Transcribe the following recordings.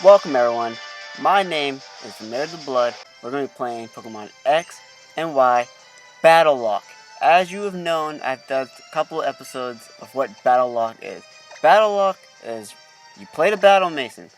Welcome everyone, my name is Familiar the Blood. We're going to be playing Pokemon X and Y Battlocke. As you have known, I've done a couple of episodes of what Battlocke is. Battlocke is you play the Battle Mason.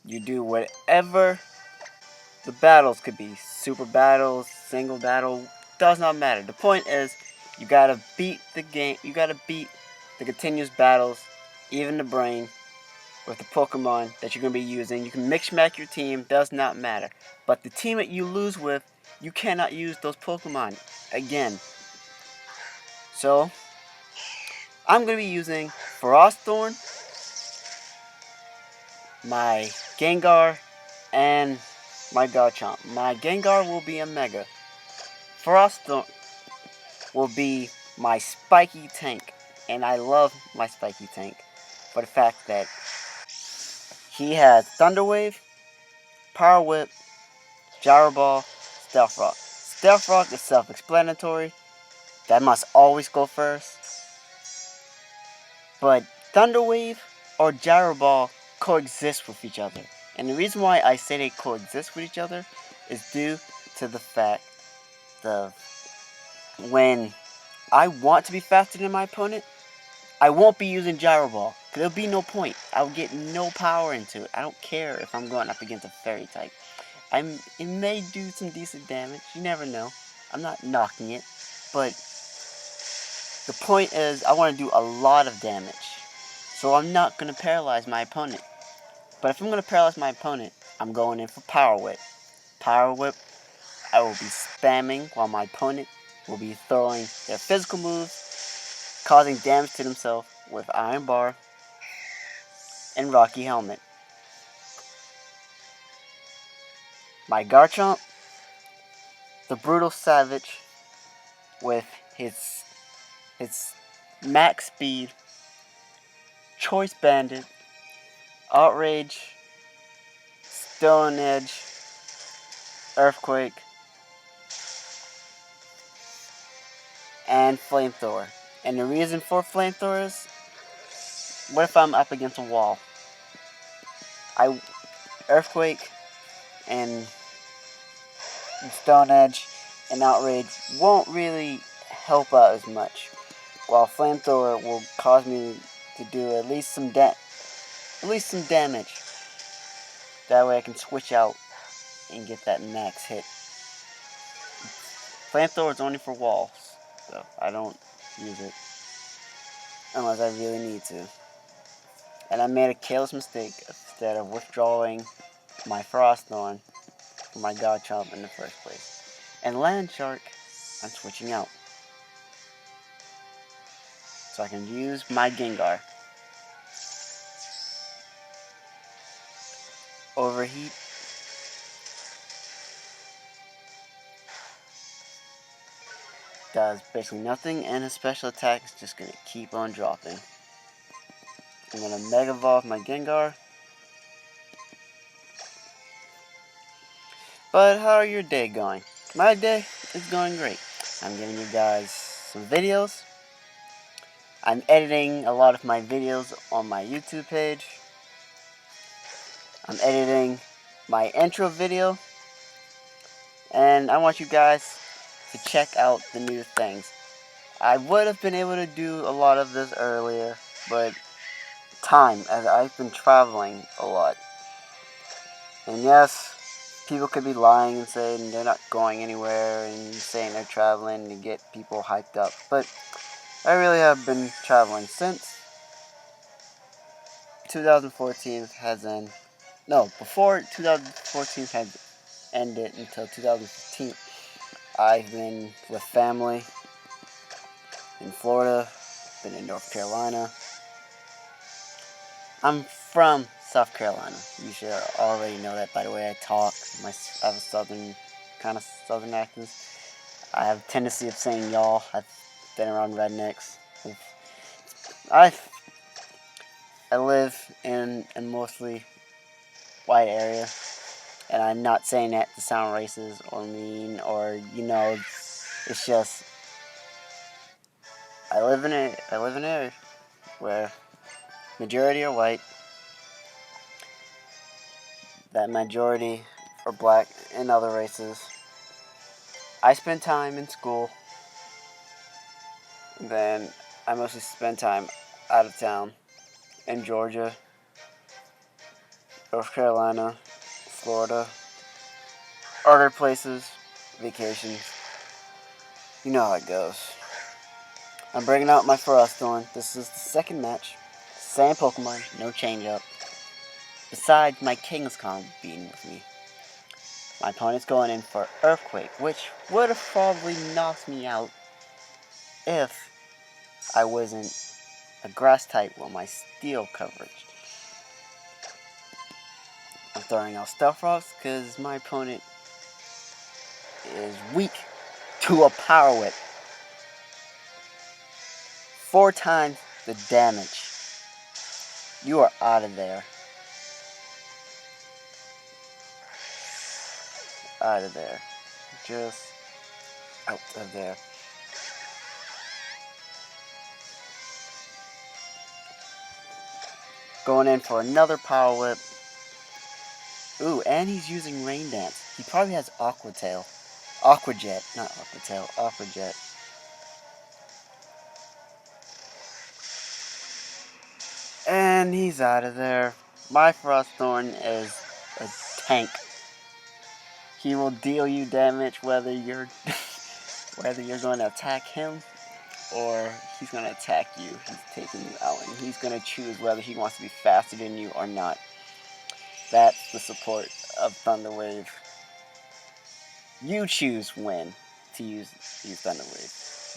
You do whatever the battles could be. Super battles, single battle, does not matter. The point is, you gotta beat the game, you gotta beat the continuous battles, even the brain, with the Pokemon that you're going to be using. You can mix match your team, does not matter. But the team that you lose with, you cannot use those Pokemon again. So, I'm going to be using Frostthorn, my Gengar, and my Garchomp. My Gengar will be a Mega. Frostthorn will be my spiky tank. And I love my spiky tank for the fact that he has Thunder Wave, Power Whip, Gyro Ball, Stealth Rock. Stealth Rock is self-explanatory. That must always go first. But Thunder Wave or Gyro Ball coexist with each other. And the reason why I say they coexist with each other is due to the fact of when I want to be faster than my opponent, I won't be using Gyro Ball. There'll be no point. I'll get no power into it. I don't care if I'm going up against a Fairy type. It may do some decent damage. You never know. I'm not knocking it. But the point is, I want to do a lot of damage. So I'm not going to paralyze my opponent. But if I'm going to paralyze my opponent, I'm going in for Power Whip. Power Whip, I will be spamming while my opponent will be throwing their physical moves, causing damage to themselves with Iron Bar and Rocky Helmet. My Garchomp, the Brutal Savage, with his max speed, Choice Bandit, Outrage, Stone Edge, Earthquake, and Flamethrower. And the reason for Flamethrower is, what if I'm up against a wall? Earthquake and Stone Edge and Outrage won't really help out as much, while Flamethrower will cause me to do at least some damage. That way I can switch out and get that max hit. Flamethrower is only for walls, so I don't use it unless I really need to. And I made a careless mistake instead of withdrawing my Frostthorn for my Garchomp in the first place. And Land Shark, I'm switching out. So I can use my Gengar. Overheat. Does basically nothing, and his special attack is just going to keep on dropping. I'm going to Mega Evolve my Gengar. But how are your day going? My day is going great. I'm giving you guys some videos. I'm editing a lot of my videos on my YouTube page. I'm editing my intro video. And I want you guys to check out the new things. I would have been able to do a lot of this earlier, but time, as I've been traveling a lot. And yes, people could be lying and saying they're not going anywhere and saying they're traveling to get people hyped up. But I really have been traveling since 2014 has ended. No, before 2014 had ended until 2015. I've been with family in Florida, been in North Carolina. I'm from South Carolina. You should already know that by the way I talk. I have a kind of southern accent. I have a tendency of saying y'all. I've been around rednecks. I live in a mostly white area, and I'm not saying that to sound racist or mean or it's just I live in an area where majority are white. that majority are black and other races. I spend time in school, then I mostly spend time out of town in Georgia, North Carolina, Florida, other places, vacations. You know how it goes. I'm bringing out my Frosthorn. This is the second match. Same Pokemon, no change up. Besides my King's Kong being with me. My opponent's going in for Earthquake, which would have probably knocked me out if I wasn't a grass type with my steel coverage. I'm throwing out Stealth Rocks because my opponent is weak to a Power Whip. 4 times the damage. You are out of there. Out of there. Just out of there. Going in for another Power Whip. Ooh, and he's using Rain Dance. He probably has Aqua Tail. Aqua Jet, not Aqua Tail, Aqua Jet. And he's out of there. My Frosthorn is a tank. He will deal you damage whether you're whether you're going to attack him or he's going to attack you. He's taking you out, and he's going to choose whether he wants to be faster than you or not. That's the support of Thunder Wave. You choose when to use Thunder Wave,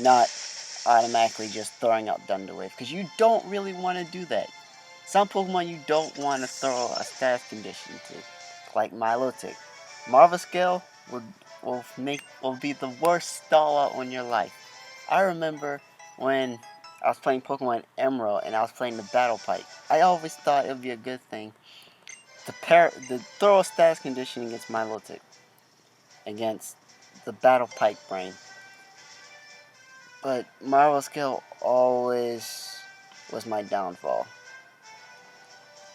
not automatically just throwing out Thunder Wave, because you don't really want to do that. Some Pokemon you don't want to throw a status condition to, like Milotic. Marva Scale will be the worst stall out in your life. I remember when I was playing Pokemon Emerald and I was playing the Battle Pipe. I always thought it would be a good thing to throw a status condition against Milotic, against the Battle Pipe Brain. But Marvel Scale always was my downfall.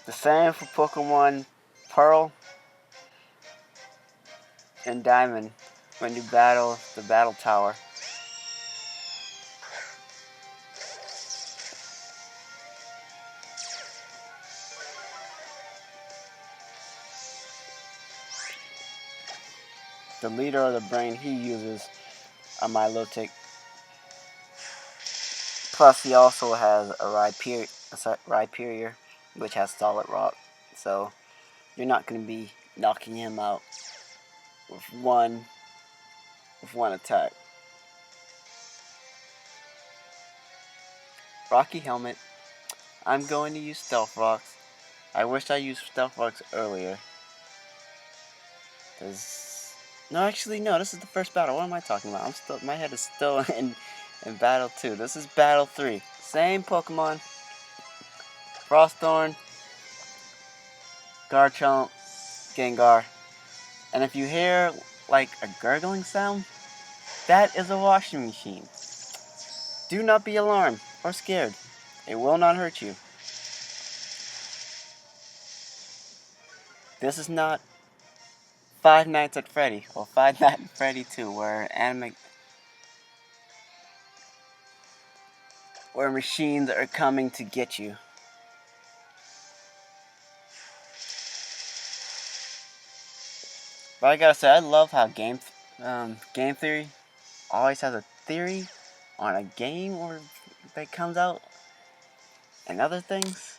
The same for Pokemon Pearl and Diamond when you battle the Battle Tower. The leader of the brain he uses a Milotic. Plus he also has a Rhyperior, which has Solid Rock. So you're not going to be knocking him out with one attack. Rocky Helmet. I'm going to use Stealth Rocks. I wish I used Stealth Rocks earlier. No, actually, no. This is the first battle. What am I talking about? My head is still in Battle 2. This is Battle 3. Same Pokemon. Frosthorn, Garchomp, Gengar. And if you hear like a gurgling sound, that is a washing machine. Do not be alarmed or scared. It will not hurt you. This is not Five Nights at Freddy or Five Nights at Freddy 2, where machines are coming to get you. But I gotta say, I love how Game Theory always has a theory on a game or that comes out and other things,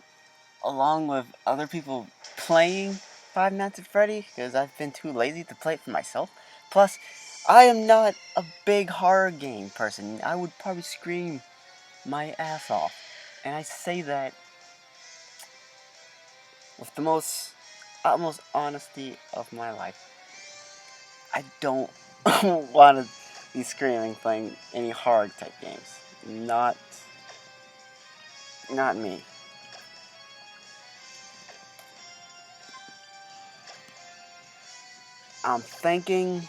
along with other people playing Five Nights at Freddy, because I've been too lazy to play it for myself. Plus, I am not a big horror game person. I would probably scream my ass off. And I say that with the utmost honesty of my life. I don't want to be screaming playing any horror type games. Not me. I'm thinking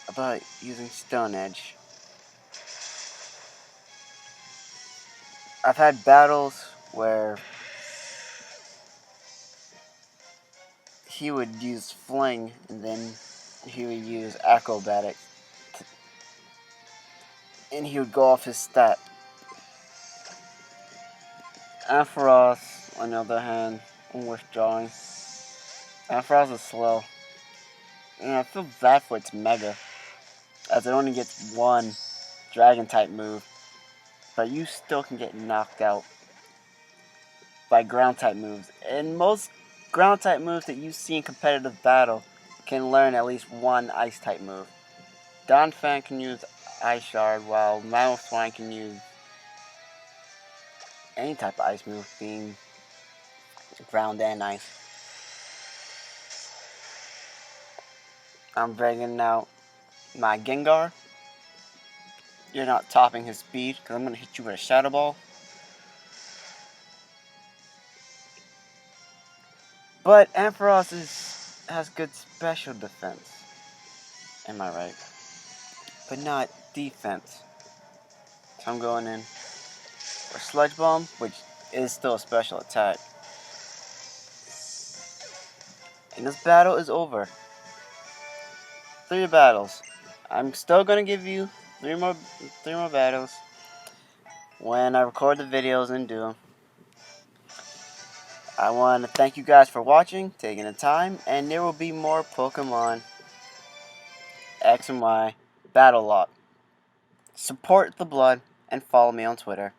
about using Stone Edge. I've had battles where he would use Fling, and then he would use Acrobatic, and he would go off his stat. Ampharos, on the other hand, I'm withdrawing. Ampharos is slow. And I feel bad for its Mega, as it only gets one Dragon type move, but you still can get knocked out by ground type moves. And most ground type moves that you see in competitive battle can learn at least one ice type move. Donphan can use Ice Shard, while Mamoswine can use any type of ice move, being ground and ice. I'm bringing out my Gengar. You're not topping his speed, because I'm going to hit you with a Shadow Ball. But Ampharos has good special defense. Am I right? But not defense. So I'm going in for Sludge Bomb, which is still a special attack. And this battle is over. 3 battles. I'm still going to give you 3 more battles when I record the videos and do them. I want to thank you guys for watching, taking the time, and there will be more Pokemon X and Y Battlocke. Support the blood and follow me on Twitter.